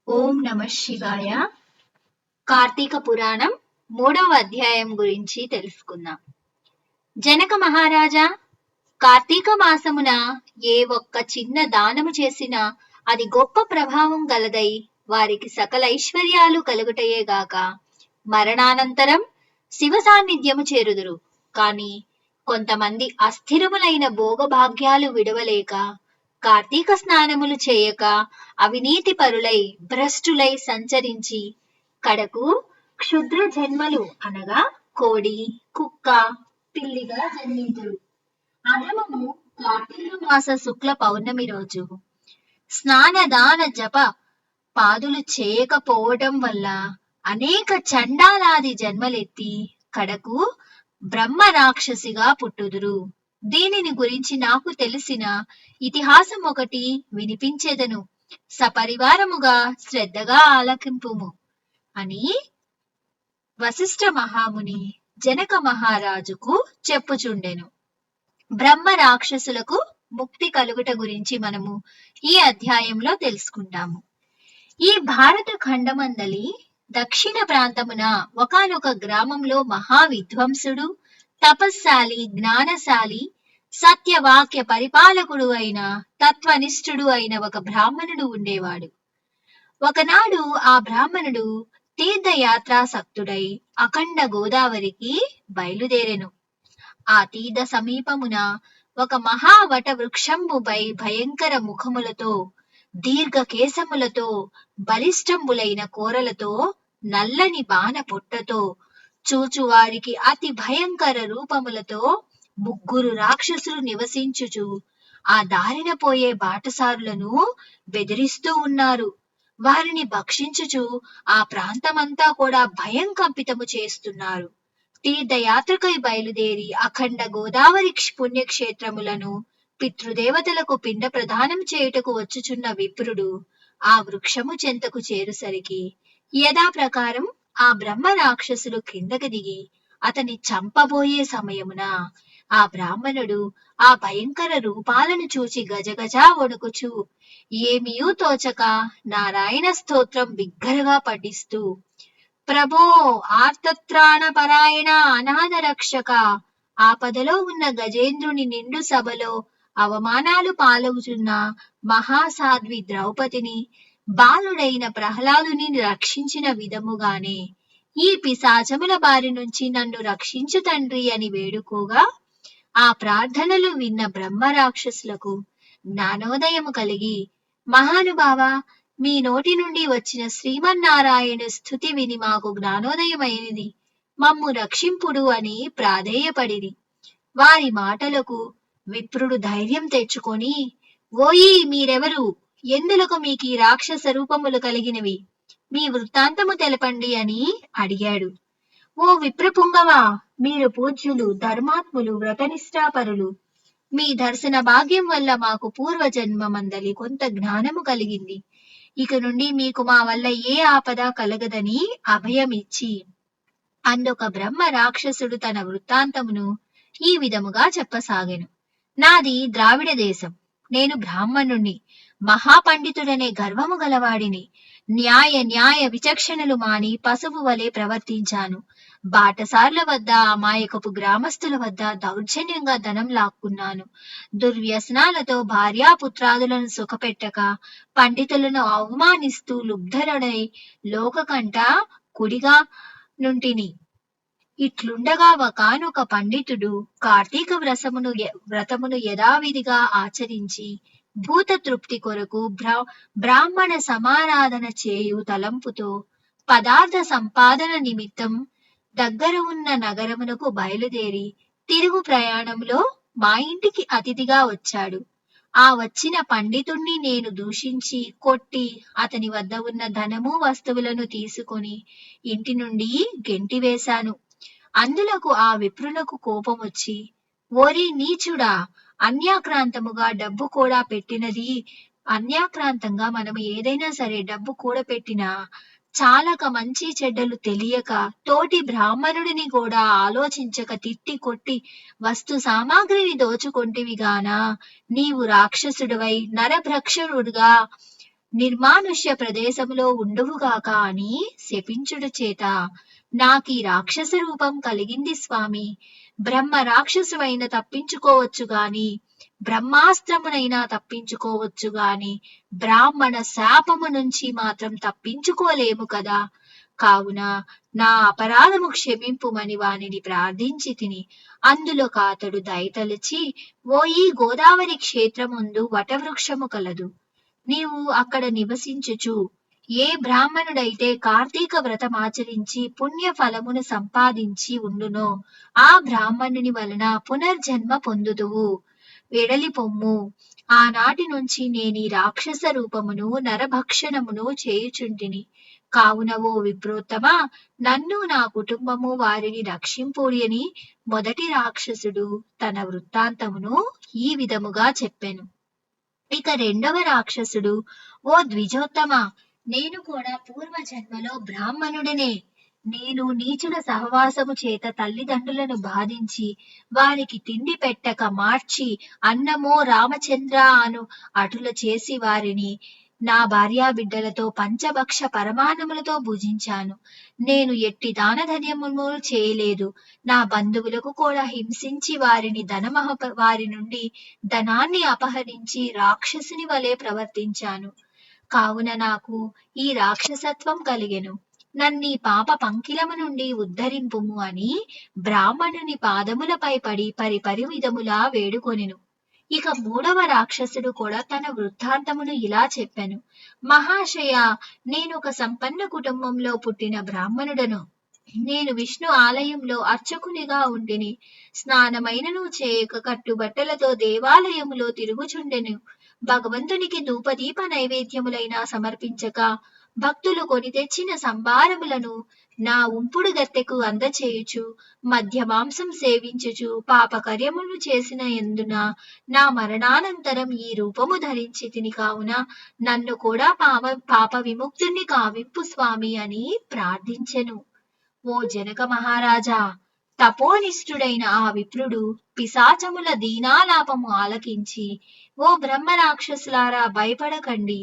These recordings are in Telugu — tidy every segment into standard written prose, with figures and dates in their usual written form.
ఓం నమ శివాయ. కార్తీక పురాణం 3వ అధ్యాయం గురించి తెలుసుకుందాం. జనక మహారాజా, కార్తీక మాసమున ఏ ఒక్క చిన్న దానము చేసినా అది గొప్ప ప్రభావం గలదై వారికి సకల ఐశ్వర్యాలు కలుగుటయేగాక మరణానంతరం శివ సాన్నిధ్యము చేరుదురు. కాని కొంతమంది అస్థిరములైన భోగభాగ్యాలు విడవలేక కార్తీక స్నానములు చేయక అవినీతి పరులై భ్రష్టులై సంచరించి కడకు క్షుద్ర జన్మలు అనగా కోడి, కుక్క, పిల్లిగా జన్మింతురు. అధమము కార్తీక మాస శుక్ల పౌర్ణమి రోజు స్నాన దాన జప పాదులు చేయకపోవటం వల్ల అనేక చండాలాది జన్మలెత్తి కడకు బ్రహ్మ రాక్షసిగా పుట్టుదురు. దీనిని గురించి నాకు తెలిసిన ఇతిహాసం ఒకటి వినిపించెదను, సపరివారముగా శ్రద్ధగా ఆలకింపుము అని వశిష్ఠ మహాముని జనక మహారాజుకు చెప్పుచుండెను. బ్రహ్మ రాక్షసులకు ముక్తి కలుగుట గురించి మనము ఈ అధ్యాయంలో తెలుసుకుంటాము. ఈ భారత ఖండమందలి దక్షిణ ప్రాంతమున ఒకానొక గ్రామంలో మహా విద్వాంసుడు, తపస్శాలి, జ్ఞానశాలి, సత్యవాక్య పరిపాలకుడు అయిన తత్వనిష్ఠుడు అయిన ఒక బ్రాహ్మణుడు ఉండేవాడు. ఒకనాడు ఆ బ్రాహ్మణుడు తీర్థయాత్రాసక్తుడై అఖండ గోదావరికి బయలుదేరెను. ఆ తీర్థ సమీపమున ఒక మహావట వృక్షంబుపై భయంకర ముఖములతో, దీర్ఘ కేశములతో, బలిష్టంబులైన కోరలతో, నల్లని బాణ పొట్టతో, చూచువారికి అతి భయంకర రూపములతో 3 రాక్షసులు నివసించుచు ఆ దారిన పోయే బాటసారులను బెదిరిస్తూ ఉన్నారు. వారిని భక్షించుచు ఆ ప్రాంతమంతా కూడా భయం కంపితము చేస్తున్నారు. తీర్థయాత్రకై బయలుదేరి అఖండ గోదావరి పుణ్యక్షేత్రములను పితృదేవతలకు పిండ ప్రదానం చేయుటకు వచ్చుచున్న విప్రుడు ఆ వృక్షము చెంతకు చేరుసరికి యథాప్రకారం ఆ బ్రహ్మ రాక్షసులు కిందకి దిగి అతని చంపబోయే సమయమున ఆ బ్రాహ్మణుడు ఆ భయంకర రూపాలను చూచి గజగజ వణుకుచు ఏమియూ తోచక నారాయణ స్తోత్రం బిగ్గరగా పఠిస్తూ, ప్రభో ఆర్తత్రాణ పరాయణ అనాథ రక్షక, ఆపదలో ఉన్న గజేంద్రుని నిండు సభలో అవమానాలు పాలవుతున్న మహాసాధ్వి ద్రౌపదిని, బాలుడైన ప్రహ్లాదుని రక్షించిన విధముగానే ఈ పిశాచముల బారి నుంచి నన్ను రక్షించు తండ్రి అని వేడుకోగా ఆ ప్రార్థనలు విన్న బ్రహ్మ రాక్షసులకు జ్ఞానోదయము కలిగి, మహానుభావ, మీ నోటి నుండి వచ్చిన శ్రీమన్నారాయణ స్తుతి విని మాకు జ్ఞానోదయమైనది, మమ్ము రక్షింపుడు అని ప్రాధేయపడిరి. వారి మాటలకు విప్రుడు ధైర్యం తెచ్చుకొని, ఓయి మీరెవరు, ఎందులకు మీకు ఈ రాక్షస రూపములు కలిగినవి, మీ వృత్తాంతము తెలపండి అని అడిగాడు. ఓ విప్రపుంగవా, మీరు పూజ్యులు, ధర్మాత్ములు, వ్రతనిష్టాపరులు. మీ దర్శన భాగ్యం వల్ల మాకు పూర్వజన్మమందలి కొంత జ్ఞానము కలిగింది. ఇక నుండి మీకు మా వల్ల ఏ ఆపద కలగదని అభయం ఇచ్చి అందొక బ్రహ్మ రాక్షసుడు తన వృత్తాంతమును ఈ విధముగా చెప్పసాగెను. నాది ద్రావిడ దేశం. నేను బ్రాహ్మణుణ్ణి, మహాపండితుడనే గర్వము గలవాడిని. న్యాయ విచక్షణలు మాని పశువు వలె ప్రవర్తించాను. బాటసార్ల వద్ద, అమాయకపు గ్రామస్తుల వద్ద దౌర్జన్యంగా ధనం లాక్కున్నాను. దుర్వ్యసనాలతో భార్యాపుత్రాదులను సుఖపెట్టక పండితులను అవమానిస్తూ లుబ్ధరుడై లోకకంట కుడిగా నుంటిని. ఇట్లుండగా ఒకానొక పండితుడు కార్తీక వ్రతమును యథావిధిగా ఆచరించి భూత తృప్తి కొరకు బ్రాహ్మణ సమారాధన చేయు తలంపుతో పదార్థ సంపాదన నిమిత్తం దగ్గర ఉన్న నగరమునకు బయలుదేరి తిరుగు ప్రయాణంలో మా ఇంటికి అతిథిగా వచ్చాడు. ఆ వచ్చిన పండితుణ్ణి నేను దూషించి కొట్టి అతని వద్ద ఉన్న ధనము వస్తువులను తీసుకొని ఇంటి నుండి గెంటివేశాను. అందులకు ఆ విప్రులకు కోపం వచ్చి, ఓరి నీచుడా, అన్యాక్రాంతముగా డబ్బు కూడా పెట్టినది, అన్యాక్రాంతంగా మనము ఏదైనా సరే డబ్బు కూడపెట్టినా చాలక మంచి చెడ్డలు తెలియక తోటి బ్రాహ్మణుడిని కూడా ఆలోచించక తిట్టి కొట్టి వస్తు సామాగ్రిని దోచుకొంటివిగాన నీవు రాక్షసుడివై నరభక్షణుడుగా నిర్మానుష్య ప్రదేశములో ఉండువుగాక అని శపించుట చేత నాకీ రాక్షస రూపం కలిగింది స్వామి. బ్రహ్మ రాక్షసువైన తప్పించుకోవచ్చు గాని బ్రహ్మాస్త్రమునైనా తప్పించుకోవచ్చు గాని బ్రాహ్మణ శాపము నుంచి మాత్రం తప్పించుకోలేము కదా. కావున నా అపరాధము క్షమింపుమని వానిని ప్రార్థించి తిని అందులో కాతడు దయతలచి, ఓ ఈ గోదావరి క్షేత్రముందు వటవృక్షము కలదు, నీవు అక్కడ నివసించుచు ఏ బ్రాహ్మణుడైతే కార్తీక వ్రతమాచరించి పుణ్య ఫలమును సంపాదించి ఉండునో ఆ బ్రాహ్మణుని వలన పునర్జన్మ పొందుదువు. వెడలి పొమ్ము. ఆనాటి నుంచి నేనీ రాక్షస రూపమును నరభక్షణమును చేయుచుంటిని. కావున ఓ విప్రోత్తమ, నన్ను నా కుటుంబము వారిని రక్షింపుడి అని మొదటి రాక్షసుడు తన వృత్తాంతమును ఈ విధముగా చెప్పెను. ఇక రెండవ రాక్షసుడు, ఓ ద్విజోత్తమ, నేను కూడా పూర్వజన్మలో బ్రాహ్మణుడనే. నేను నీచుల సహవాసము చేత తల్లిదండ్రులను బాధించి వారికి తిండి పెట్టక మార్చి అన్నమో రామచంద్ర అను అటుల చేసి వారిని నా భార్యాబిడ్డలతో పంచభక్ష పరమాన్నములతో భుజించాను. నేను ఎట్టి దాన ధన్యములు చేయలేదు. నా బంధువులకు కూడా హింసించి వారి నుండి ధనాన్ని అపహరించి రాక్షసుని వలె ప్రవర్తించాను. కావున నాకు ఈ రాక్షసత్వం కలిగెను. నన్నీ పాప పంకిలము నుండి ఉద్ధరింపుము అని బ్రాహ్మణుని పాదములపై పడి పరిపరి విధములా వేడుకొనెను. ఇక మూడవ రాక్షసుడు కూడా తన వృత్తాంతమును ఇలా చెప్పెను. మహాశయ, నేను ఒక సంపన్న కుటుంబంలో పుట్టిన బ్రాహ్మణుడను. నేను విష్ణు ఆలయంలో అర్చకునిగా ఉండిని. స్నానమైనను చేయక కట్టుబట్టలతో దేవాలయములో తిరుగుచుండెను. భగవంతునికి ధూపదీప నైవేద్యములైనా సమర్పించక భక్తులు కొని తెచ్చిన సంభారములను నా ఉంపుడు గత్తెకు అందచేయుచు మధ్య మాంసం సేవించుచు పాపకర్యములు చేసిన ఎందున నా మరణానంతరం ఈ రూపము ధరించి తిని. కావున నన్ను కూడా పాప విముక్తుణ్ణి కావింపు స్వామి అని ప్రార్థించెను. ఓ జనక మహారాజా, తపోనిష్ఠుడైన ఆ విప్రుడు పిశాచముల దీనాలాపము ఆలకించి, ఓ బ్రహ్మ రాక్షసులారా, భయపడకండి.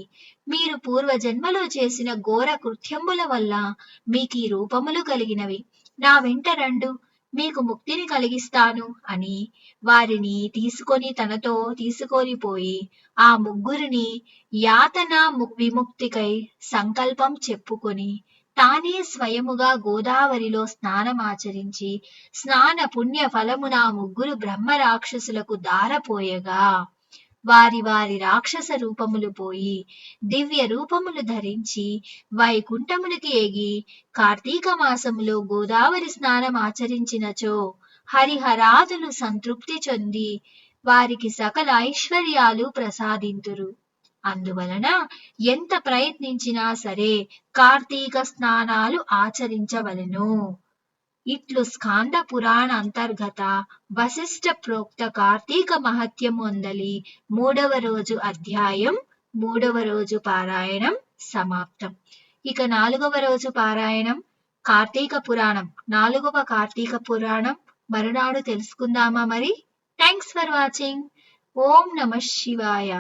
మీరు పూర్వజన్మలో చేసిన ఘోర కృత్యముల వల్ల మీకు ఈ రూపములు కలిగినవి. నా వెంట రండు, మీకు ముక్తిని కలిగిస్తాను అని వారిని తనతో తీసుకొని పోయి ఆ ముగ్గురిని యాతన విముక్తికై సంకల్పం చెప్పుకొని తానే స్వయముగా గోదావరిలో స్నానమాచరించి స్నాన పుణ్య ఫలమున ముగ్గురు బ్రహ్మ రాక్షసులకు దారపోయగా వారి వారి రాక్షస రూపములు పోయి దివ్య రూపములు ధరించి వైకుంఠమునికి ఎగి కార్తీక మాసములో గోదావరి స్నానం ఆచరించినచో హరిహరాదులు సంతృప్తి చెంది వారికి సకల ఐశ్వర్యాలు ప్రసాదింతురు. అందువలన ఎంత ప్రయత్నించినా సరే కార్తీక స్నానాలు ఆచరించవలెను. ఇట్లు స్కాంద పురాణ అంతర్గత వశిష్ఠ ప్రోక్త కార్తీక మహత్యము అందలి 3వ రోజు అధ్యాయం 3వ రోజు పారాయణం సమాప్తం. ఇక 4వ రోజు పారాయణం కార్తీక పురాణం, 4వ కార్తీక పురాణం మరునాడు తెలుసుకుందామా మరి. Thanks for watching. ఓం నమః శివాయ.